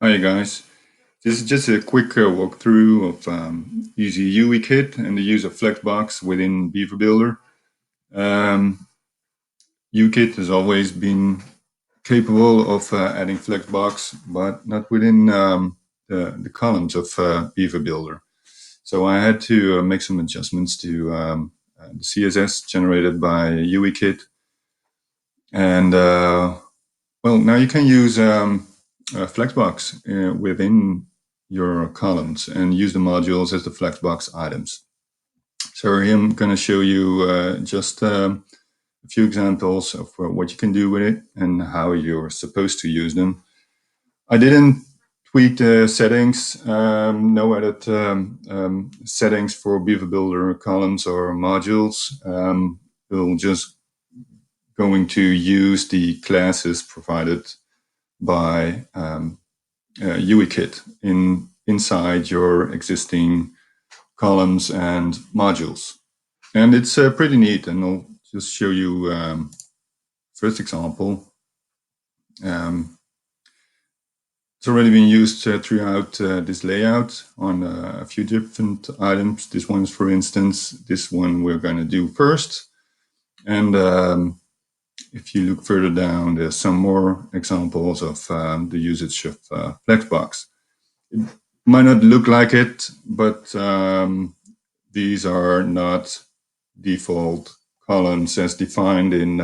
Hi guys, this is just a quick walkthrough of using UIkit and the use of Flexbox within Beaver Builder. UIkit has always been capable of adding Flexbox, but not within the columns of Beaver Builder. So I had to make some adjustments to the CSS generated by UIkit. And well, now you can use Flexbox within your columns and use the modules as the Flexbox items. So here I'm going to show you just a few examples of what you can do with it and how you're supposed to use them. I didn't tweak the settings, no edit settings for Beaver Builder columns or modules. We'll just going to use the classes provided by UIkit inside your existing columns and modules. And it's pretty neat, and I'll just show you first example. It's already been used throughout this layout on a few different items. This one's, for instance, this one we're going to do first. And if you look further down, there's some more examples of the usage of Flexbox. It might not look like it, but these are not default columns as defined in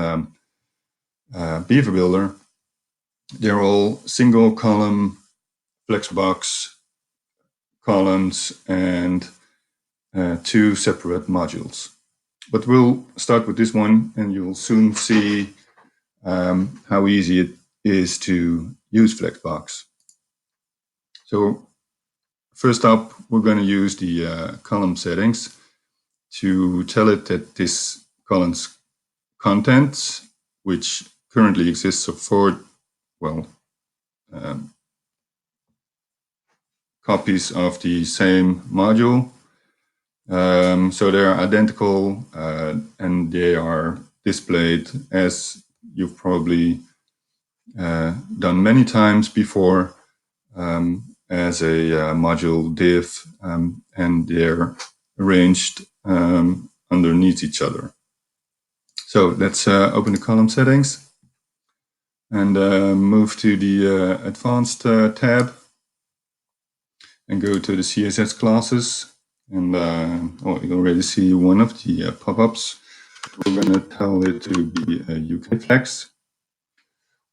Beaver Builder. They're all single column Flexbox columns and two separate modules. But we'll start with this one, and you'll soon see how easy it is to use Flexbox. So first up, we're going to use the column settings to tell it that this column's contents, which currently exists of four, copies of the same module. So they're identical and they are displayed as you've probably done many times before as a module div, and they're arranged underneath each other. So let's open the column settings and move to the advanced tab and go to the CSS classes. And you already see one of the pop-ups. We're going to tell it to be a UK flex,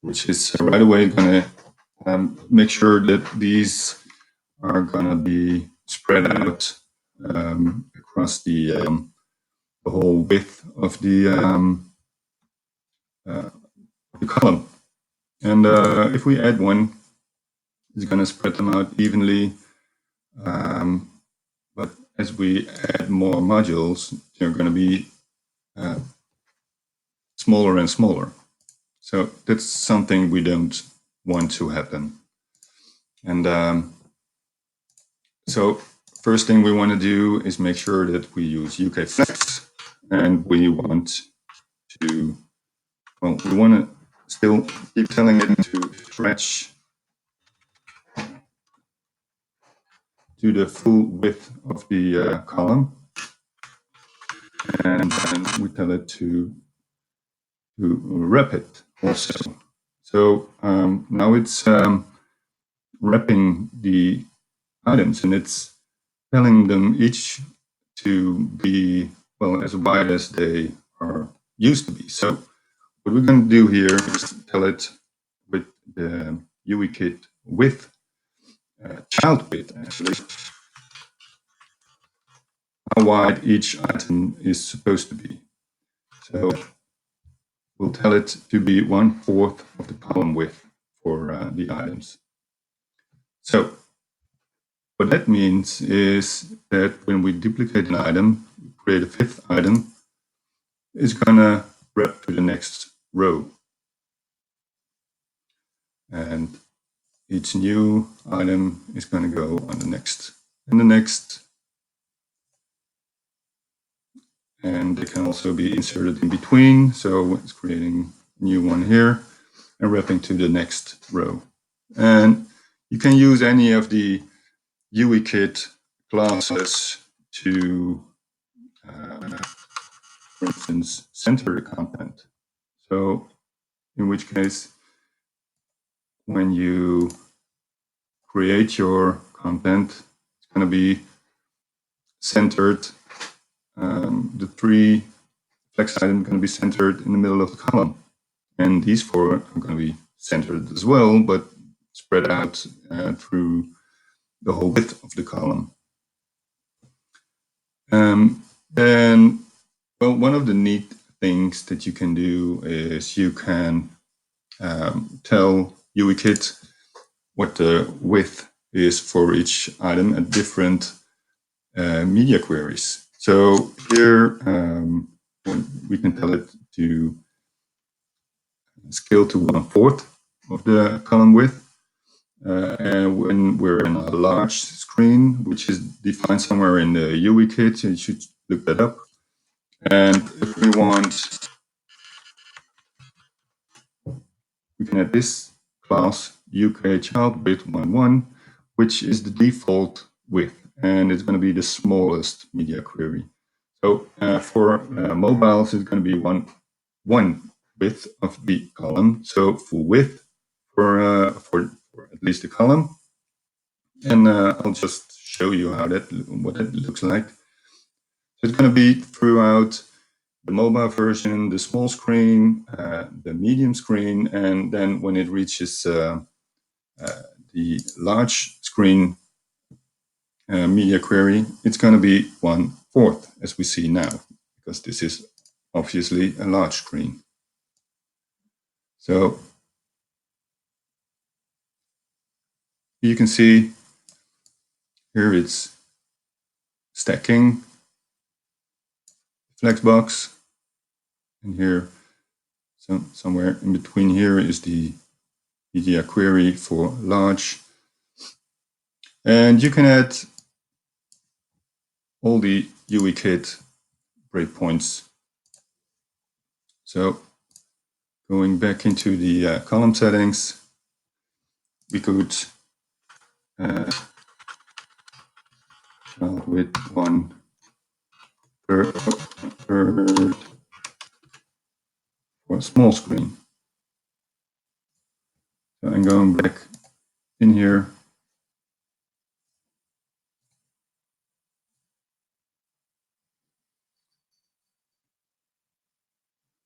which is right away going to make sure that these are going to be spread out across the whole width of the column. And if we add one, it's going to spread them out evenly. But as we add more modules, they're going to be smaller and smaller. So that's something we don't want to happen. And so first thing we want to do is make sure that we use UK Flex, and we want to, well, we want to still keep telling it to stretch to the full width of the column, and then we tell it to wrap it also. So now it's wrapping the items, and it's telling them each to be, well, as wide as they are used to be. So what we're going to do here is tell it with the UIkit width, child width actually, how wide each item is supposed to be. So we'll tell it to be 1/4 of the column width for the items. So what that means is that when we duplicate an item, create a fifth item, it's going to wrap to the next row. And each new item is going to go on the next and the next. And they can also be inserted in between. So it's creating a new one here and wrapping to the next row. And You can use any of the UIkit classes to, for instance, center the content. So in which case, when you create your content, it's going to be centered. The 3 flex items are going to be centered in the middle of the column. And these 4 are going to be centered as well, but spread out through the whole width of the column. Then, well, one of the neat things that you can do is you can tell UIkit what the width is for each item at different media queries. So here we can tell it to scale to 1/4 of the column width. And when we're in a large screen, which is defined somewhere in the UIkit, you should look that up. And if we want, we can add this class UK child width 1.1, which is the default width, and it's going to be the smallest media query. So for mobiles, it's going to be one width of the column, so full width for at least the column. And I'll just show you what it looks like. So it's going to be throughout the mobile version, the small screen, the medium screen, and then when it reaches the large screen media query, it's going to be 1/4, as we see now, because this is obviously a large screen. So you can see here it's stacking Flexbox, and here somewhere in between here is the media query for large. And you can add all the UIkit breakpoints. So going back into the column settings, we could with 1/3 for a small screen. So I'm going back in here.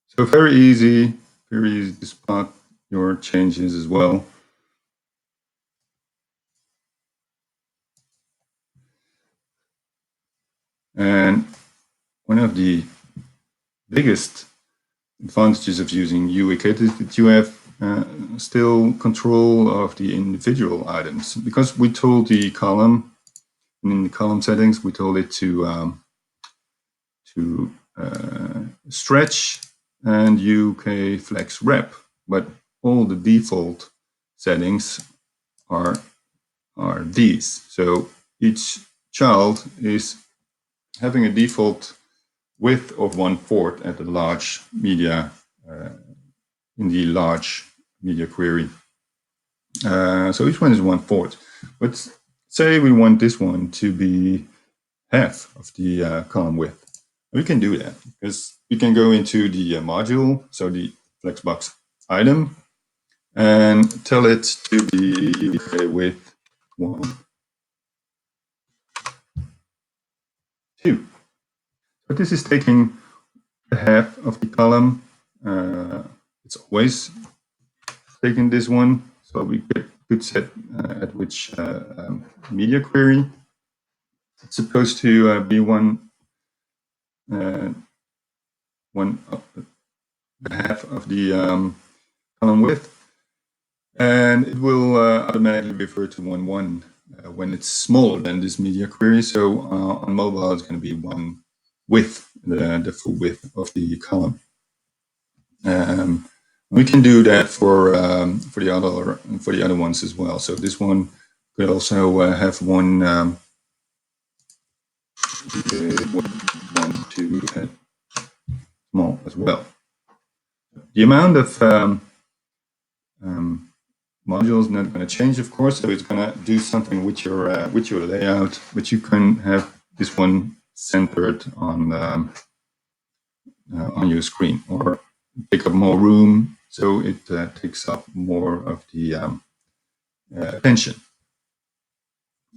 So very easy to spot your changes as well. And one of the biggest advantages of using UIkit is that you have still control of the individual items, because we told the column, and in the column settings, we told it to stretch and UK flex rep, but all the default settings are these. So each child is having a default width of 1/4 at the large media in the large media query. So each one is 1/4. But say we want this one to be half of the column width. We can do that because we can go into the module, so the Flexbox item, and tell it to be with 1/2. But this is taking the half of the column. It's always taking this one, so we could set at which media query it's supposed to be half of the column width, and it will automatically refer to 1.1 when it's smaller than this media query. So on mobile, it's going to be 1 width, the full width of the column. We can do that for the other ones as well. So this one could also have one to small as well. The amount of module is not going to change, of course, so it's going to do something with your layout, but you can have this one centered on your screen, or take up more room, so it takes up more of the attention.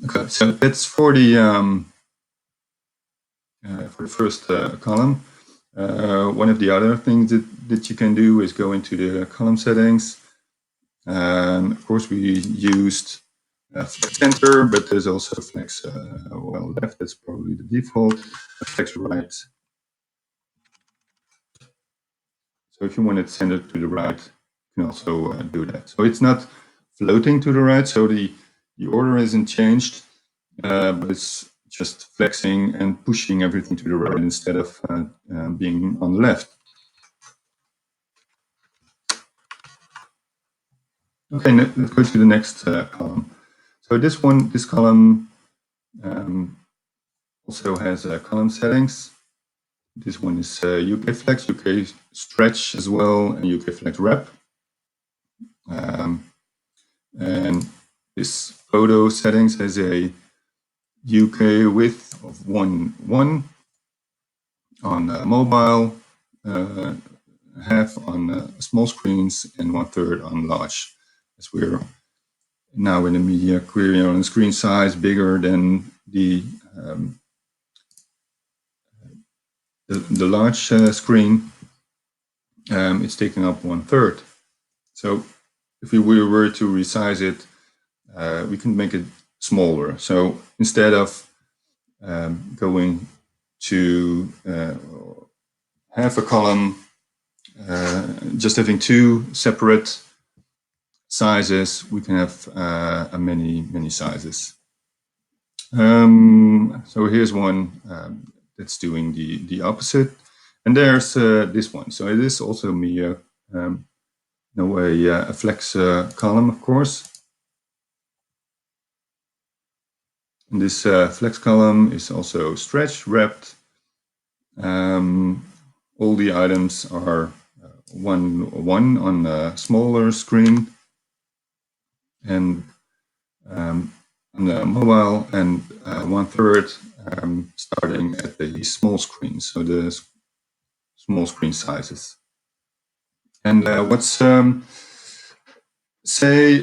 Okay, so that's for the first column. One of the other things that you can do is go into the column settings. Of course, we used flex center, but there's also flex well left. That's probably the default. Flex right. So if you want it centered to the right, you can also do that. So it's not floating to the right, so the order isn't changed, but it's just flexing and pushing everything to the right instead of being on the left. Okay, let's go to the next column. So this column also has column settings. This one is UK Flex, UK Stretch as well, and UK Flex Wrap. And this photo settings has a UK width of 1 on mobile, half on small screens, and 1/3 on large. As we're now in the media query on screen size bigger than the large screen, it's taking up 1/3. So if we were to resize it, we can make it smaller. So instead of going to half a column, just having 2 separate sizes, we can have many sizes. So here's one that's doing the opposite, and there's this one. So it is also a flex column, of course. And this flex column is also stretch wrapped. All the items are one on a smaller screen, and on the mobile, and 1/3 starting at the small screen, so the small screen sizes. And say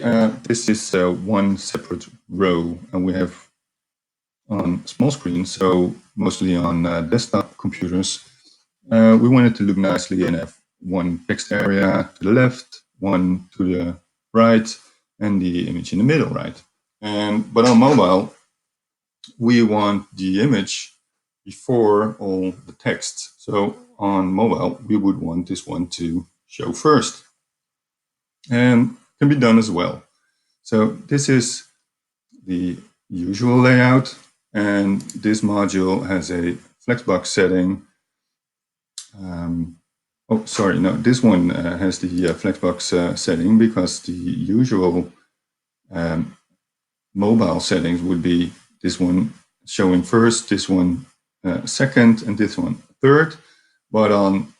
this is one separate row, and we have on small screens, so mostly on desktop computers, we want it to look nicely and have one text area to the left, one to the right, and the image in the middle, right? But on mobile, we want the image before all the text. So on mobile, we would want this one to show first, and can be done as well. So this is the usual layout, and this module has a Flexbox setting. Oh, sorry, no, this one has the Flexbox setting, because the usual mobile settings would be this one showing first, this one second, and this one third. But on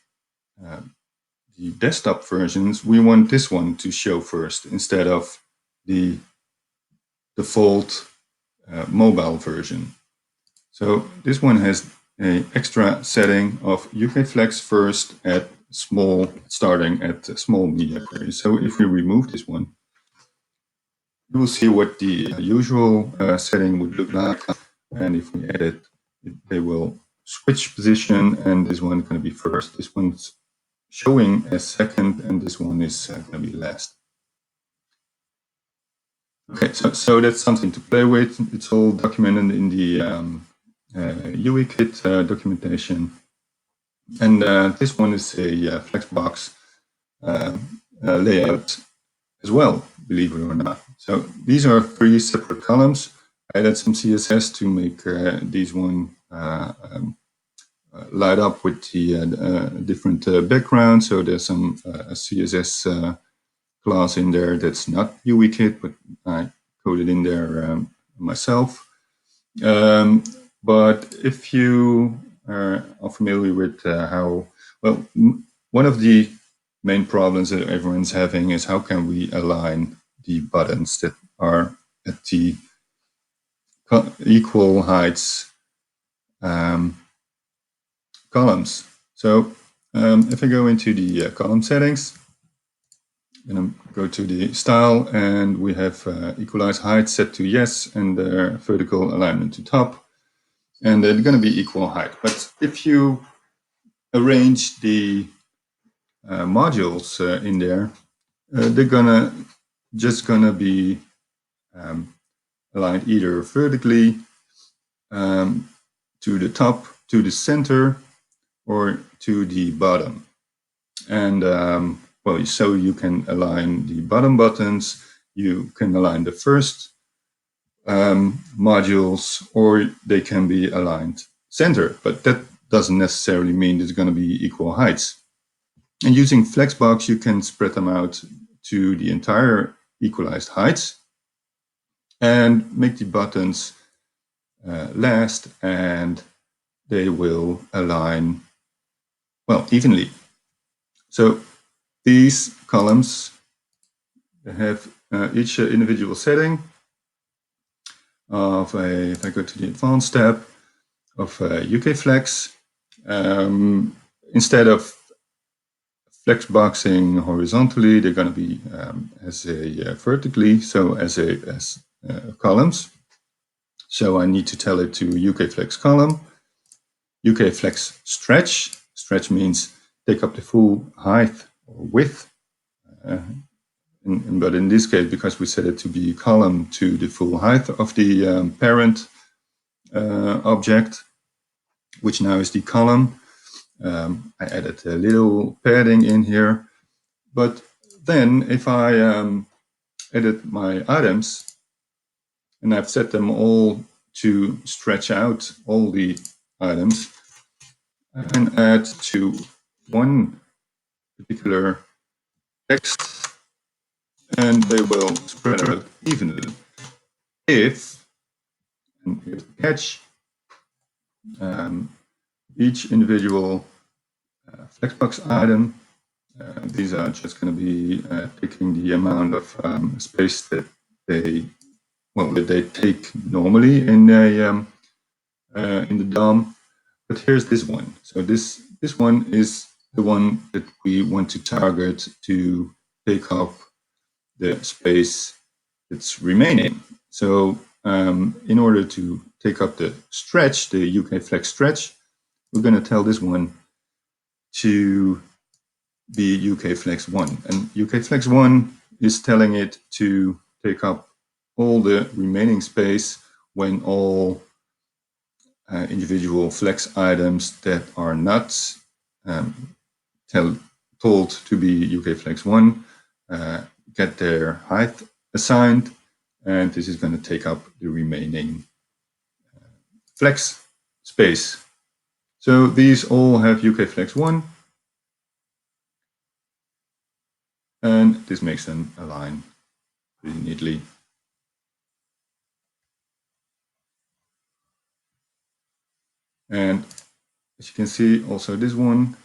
the desktop versions, we want this one to show first instead of the default mobile version. So this one has an extra setting of UK Flex first at small, starting at small media query. So if we remove this one, you will see what the usual setting would look like. And if we edit, they will switch position, and this one is going to be first. This one's showing as second, and this one is going to be last. Okay, so that's something to play with. It's all documented in the UIkit documentation. And this one is a Flexbox layout as well, believe it or not. So these are 3 separate columns. I added some CSS to make these one light up with the different background. So there's some CSS class in there that's not UIkit, but I coded in there myself. But if you are familiar with how, well, one of the main problems that everyone's having is how can we align the buttons that are at the equal heights columns. So if I go into the column settings, and I go to the style, and we have equalize height set to yes, and vertical alignment to top, and they're going to be equal height. But if you arrange the modules in there, they're just gonna be aligned either vertically to the top, to the center, or to the bottom. And well, so you can align the bottom buttons, you can align the first modules, or they can be aligned center, but that doesn't necessarily mean there's going to be equal heights. And using Flexbox, you can spread them out to the entire equalized heights and make the buttons last, and they will align, well, evenly. So these columns have each individual setting of if I go to the advanced tab of UKFlex, instead of flexboxing horizontally, they're going to be as a vertically, so as columns. So I need to tell it to UKFlex column, UKFlex stretch. Stretch means take up the full height or width. But in this case, because we set it to be column to the full height of the parent object, which now is the column. I added a little padding in here. But then if I edit my items, and I've set them all to stretch out all the items, I can add to one particular text, and they will spread out evenly. If, and here's the catch, each individual Flexbox item, these are just going to be taking the amount of space that they take normally in the DOM. But here's this one. So this one is the one that we want to target to take up the space that's remaining. So in order to take up the stretch, the UKFlex stretch, we're going to tell this one to be UKFlex1. And UKFlex1 is telling it to take up all the remaining space when all individual flex items that are not told to be UKFlex1 get their height assigned, and this is going to take up the remaining flex space. So these all have UKFlex1, and this makes them align pretty neatly. And as you can see, also this one.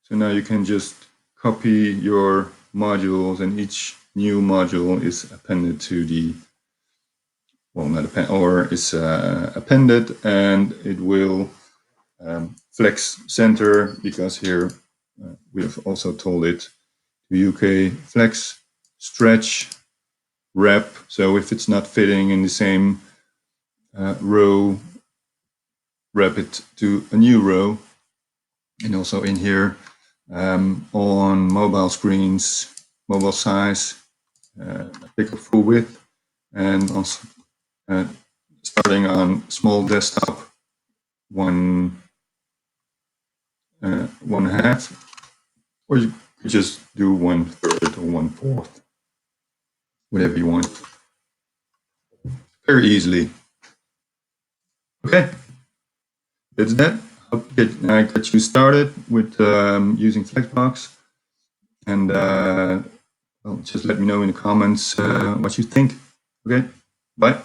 So now you can just copy your modules, and each new module is appended to the, well, not append, or is appended, and it will flex center, because here we have also told it to UK flex stretch wrap. So if it's not fitting in the same row, wrap it to a new row. And also in here on mobile screens, mobile size, pick a full width, and also starting on small desktop, 1/2, or you could just do 1/3 or 1/4, whatever you want, very easily. Okay, that's that. Hope I got you started with using Flexbox, and well, just let me know in the comments what you think. Okay, bye.